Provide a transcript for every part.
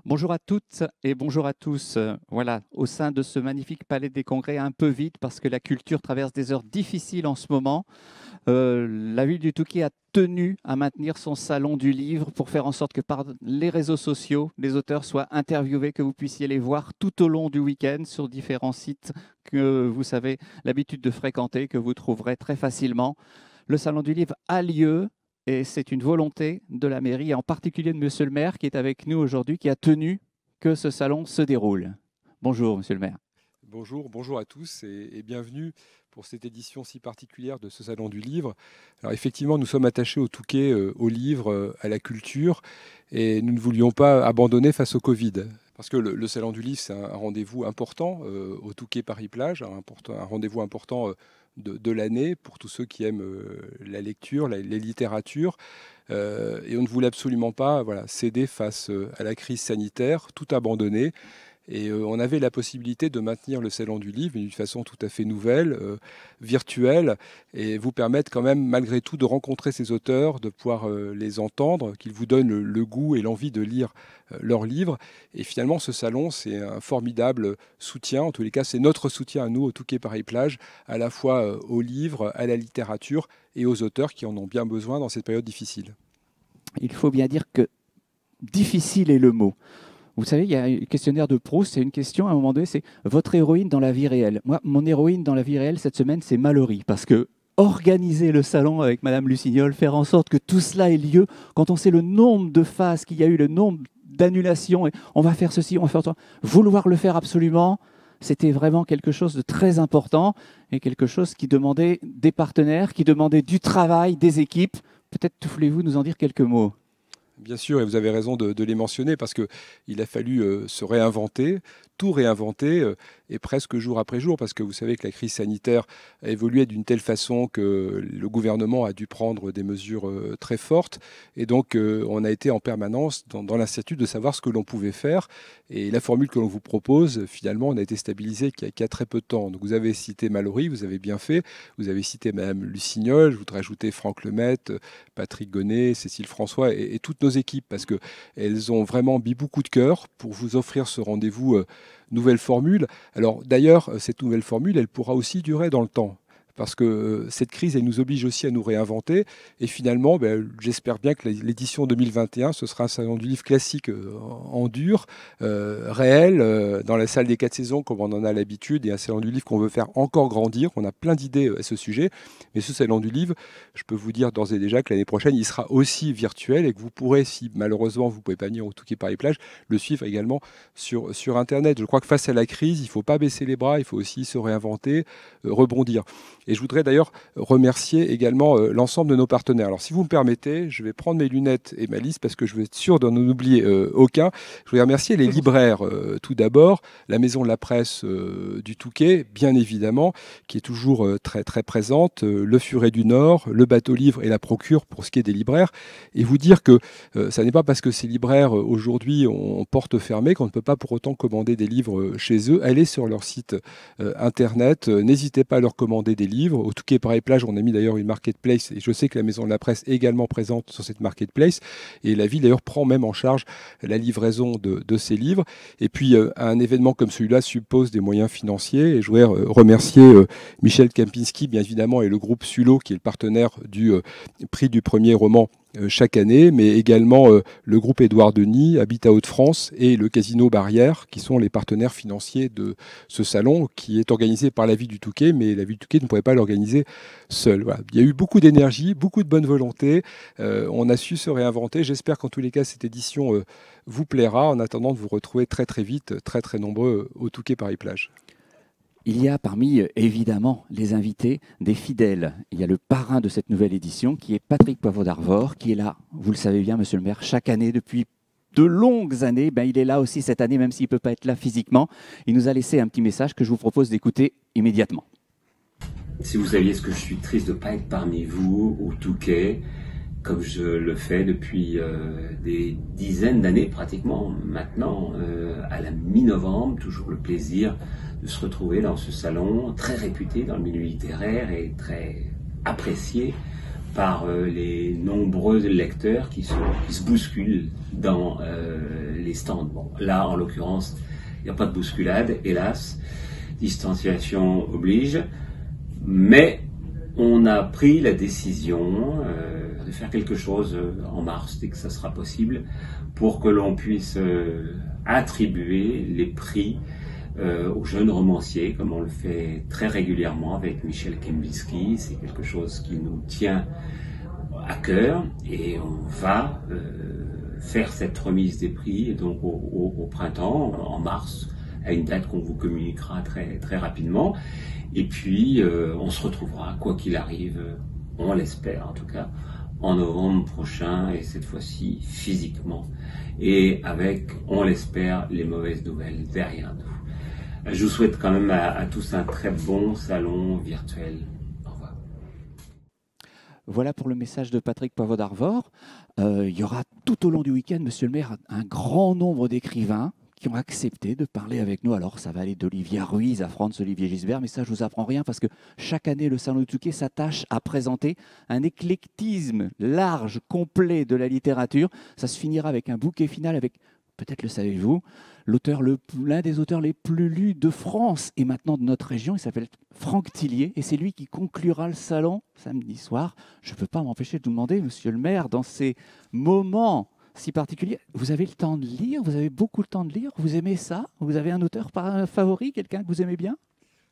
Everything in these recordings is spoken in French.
Bonjour à toutes et bonjour à tous. Voilà, au sein de ce magnifique palais des congrès un peu vide parce que la culture traverse des heures difficiles en ce moment, la ville du Touquet a tenu à maintenir son salon du livre pour faire en sorte que par les réseaux sociaux, les auteurs soient interviewés, que vous puissiez les voir tout au long du week-end sur différents sites que vous avez l'habitude de fréquenter, que vous trouverez très facilement. Le salon du livre a lieu. Et c'est une volonté de la mairie, et en particulier de Monsieur le maire qui est avec nous aujourd'hui, qui a tenu que ce salon se déroule. Bonjour, Monsieur le maire. Bonjour à tous et bienvenue pour cette édition si particulière de ce Salon du Livre. Alors effectivement, nous sommes attachés au Touquet, au livre, à la culture, et nous ne voulions pas abandonner face au Covid. Parce que le Salon du Livre, c'est un rendez-vous important au Touquet Paris-Plage, un rendez-vous important de l'année pour tous ceux qui aiment la lecture, les littératures. Et on ne voulait absolument pas céder face à la crise sanitaire, tout abandonner. Et on avait la possibilité de maintenir le Salon du Livre d'une façon tout à fait nouvelle, virtuelle, et vous permettre quand même malgré tout de rencontrer ces auteurs, de pouvoir les entendre, qu'ils vous donnent le goût et l'envie de lire leurs livres. Et finalement, ce salon, c'est un formidable soutien. En tous les cas, c'est notre soutien à nous, au Touquet Paris-Plage, à la fois aux livres, à la littérature et aux auteurs qui en ont bien besoin dans cette période difficile. Il faut bien dire que difficile est le mot. Vous savez, il y a un questionnaire de Proust, c'est une question à un moment donné, c'est votre héroïne dans la vie réelle. Moi, mon héroïne dans la vie réelle cette semaine, c'est Mallory, parce que organiser le salon avec Madame Lucignol, faire en sorte que tout cela ait lieu, quand on sait le nombre de phases qu'il y a eu, le nombre d'annulations, et on va faire ceci, on va faire ça, vouloir le faire absolument, c'était vraiment quelque chose de très important et quelque chose qui demandait des partenaires, qui demandait du travail, des équipes. Peut-être voulez-vous nous en dire quelques mots? Bien sûr, et vous avez raison de les mentionner parce qu'il a fallu se réinventer, tout réinventer, et presque jour après jour, parce que vous savez que la crise sanitaire a évolué d'une telle façon que le gouvernement a dû prendre des mesures très fortes, et donc on a été en permanence dans l'incertitude de savoir ce que l'on pouvait faire, et la formule que l'on vous propose, finalement, on a été stabilisée qu'il y a très peu de temps. Donc vous avez cité Mallory, vous avez bien fait, vous avez cité Madame Lucignol, je voudrais ajouter Franck Lemaitre, Patrick Gonnet, Cécile François et toutes nos équipes, parce qu'elles ont vraiment mis beaucoup de cœur pour vous offrir ce rendez-vous nouvelle formule. Alors d'ailleurs, cette nouvelle formule, elle pourra aussi durer dans le temps. Parce que cette crise, elle nous oblige aussi à nous réinventer. Et finalement, j'espère bien que l'édition 2021, ce sera un salon du livre classique en dur, réel, dans la salle des 4 saisons, comme on en a l'habitude, et un salon du livre qu'on veut faire encore grandir. On a plein d'idées à ce sujet. Mais ce salon du livre, je peux vous dire d'ores et déjà que l'année prochaine, il sera aussi virtuel et que vous pourrez, si malheureusement vous ne pouvez pas venir au Touquet Paris-Plage, le suivre également sur Internet. Je crois que face à la crise, il ne faut pas baisser les bras, il faut aussi se réinventer, rebondir. Et je voudrais d'ailleurs remercier également l'ensemble de nos partenaires. Alors si vous me permettez, je vais prendre mes lunettes et ma liste parce que je veux être sûr d'en oublier aucun. Je voudrais remercier les libraires tout d'abord, la Maison de la Presse du Touquet, bien évidemment, qui est toujours très très présente, le Furet du Nord, le Bateau Livre et la Procure pour ce qui est des libraires. Et vous dire que ça n'est pas parce que ces libraires aujourd'hui ont porte fermée qu'on ne peut pas pour autant commander des livres chez eux. Allez sur leur site internet, n'hésitez pas à leur commander des livres. Au Touquet Paris-Plage, on a mis d'ailleurs une marketplace et je sais que la Maison de la Presse est également présente sur cette marketplace et la ville d'ailleurs prend même en charge la livraison de ces livres. Et puis un événement comme celui-là suppose des moyens financiers et je voudrais remercier Michel Kempinski bien évidemment et le groupe Sullo qui est le partenaire du prix du premier roman chaque année, mais également le groupe Édouard Denis, Habitat Hauts-de-France et le Casino Barrière, qui sont les partenaires financiers de ce salon, qui est organisé par la ville du Touquet, mais la ville du Touquet ne pourrait pas l'organiser seule. Voilà. Il y a eu beaucoup d'énergie, beaucoup de bonne volonté, on a su se réinventer. J'espère qu'en tous les cas, cette édition vous plaira, en attendant de vous retrouver très très vite, très très nombreux au Touquet Paris-Plage. Il y a parmi, évidemment, les invités, des fidèles. Il y a le parrain de cette nouvelle édition, qui est Patrick Poivre d'Arvor, qui est là, vous le savez bien, monsieur le maire, chaque année depuis de longues années. Il est là aussi cette année, même s'il ne peut pas être là physiquement. Il nous a laissé un petit message que je vous propose d'écouter immédiatement. Si vous saviez ce que je suis triste de ne pas être parmi vous au Touquet, comme je le fais depuis des dizaines d'années pratiquement maintenant, à la mi-novembre, toujours le plaisir de se retrouver dans ce salon très réputé dans le milieu littéraire et très apprécié par les nombreux lecteurs qui se bousculent dans les stands. Bon, là, en l'occurrence, il n'y a pas de bousculade, hélas, distanciation oblige, mais on a pris la décision de faire quelque chose en mars, dès que ça sera possible, pour que l'on puisse attribuer les prix aux jeunes romanciers, comme on le fait très régulièrement avec Michel Kempinski. C'est quelque chose qui nous tient à cœur et on va faire cette remise des prix et donc au printemps, en mars, à une date qu'on vous communiquera très, très rapidement. Et puis, on se retrouvera, quoi qu'il arrive, on l'espère en tout cas, en novembre prochain, et cette fois-ci physiquement, et avec, on l'espère, les mauvaises nouvelles derrière nous. Je vous souhaite quand même à tous un très bon salon virtuel. Au revoir. Voilà pour le message de Patrick Poivre d'Arvor. Il y aura tout au long du week-end, monsieur le maire, un grand nombre d'écrivains qui ont accepté de parler avec nous. Alors, ça va aller d'Olivia Ruiz à Franz-Olivier Gisbert, mais ça, je ne vous apprends rien parce que chaque année, le Salon du Touquet s'attache à présenter un éclectisme large, complet de la littérature. Ça se finira avec un bouquet final avec, peut-être le savez-vous, l'un des auteurs les plus lus de France et maintenant de notre région. Il s'appelle Franck Tillier et c'est lui qui conclura le salon samedi soir. Je ne peux pas m'empêcher de vous demander, monsieur le maire, dans ces moments si particulier, vous avez le temps de lire, vous avez beaucoup le temps de lire, vous aimez ça? Vous avez un auteur favori, quelqu'un que vous aimez bien?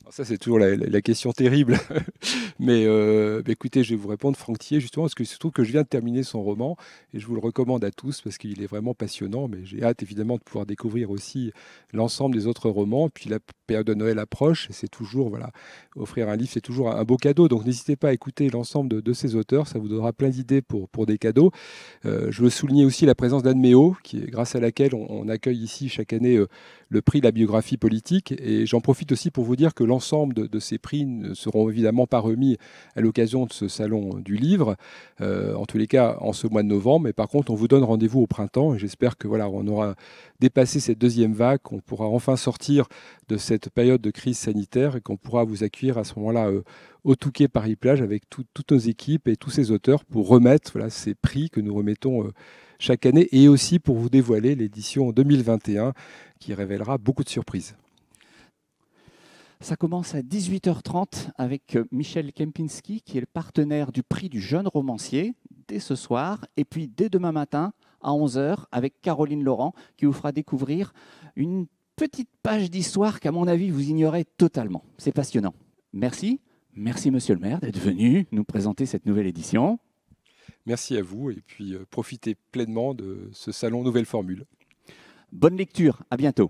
Alors ça, c'est toujours la question terrible. Mais écoutez, je vais vous répondre, Franck Tillier, justement, parce que je trouve que je viens de terminer son roman et je vous le recommande à tous parce qu'il est vraiment passionnant. Mais j'ai hâte, évidemment, de pouvoir découvrir aussi l'ensemble des autres romans. Puis la période de Noël approche et c'est toujours, voilà, offrir un livre, c'est toujours un beau cadeau. Donc n'hésitez pas à écouter l'ensemble de ces auteurs. Ça vous donnera plein d'idées pour des cadeaux. Je veux souligner aussi la présence d'Anne Méot, grâce à laquelle on accueille ici chaque année le prix de la biographie politique. Et j'en profite aussi pour vous dire que l'ensemble de ces prix ne seront évidemment pas remis à l'occasion de ce salon du livre, en tous les cas en ce mois de novembre. Mais par contre, on vous donne rendez-vous au printemps et j'espère que voilà, on aura dépassé cette deuxième vague, qu'on pourra enfin sortir de cette période de crise sanitaire et qu'on pourra vous accueillir à ce moment-là au Touquet Paris-Plage avec toutes nos équipes et tous ces auteurs pour remettre voilà, ces prix que nous remettons chaque année et aussi pour vous dévoiler l'édition 2021 qui révélera beaucoup de surprises. Ça commence à 18h30 avec Michel Kempinski, qui est le partenaire du prix du jeune romancier, dès ce soir. Et puis dès demain matin, à 11h, avec Caroline Laurent, qui vous fera découvrir une petite page d'histoire qu'à mon avis, vous ignorez totalement. C'est passionnant. Merci. Merci, monsieur le maire, d'être venu nous présenter cette nouvelle édition. Merci à vous et puis profitez pleinement de ce salon Nouvelle Formule. Bonne lecture. À bientôt.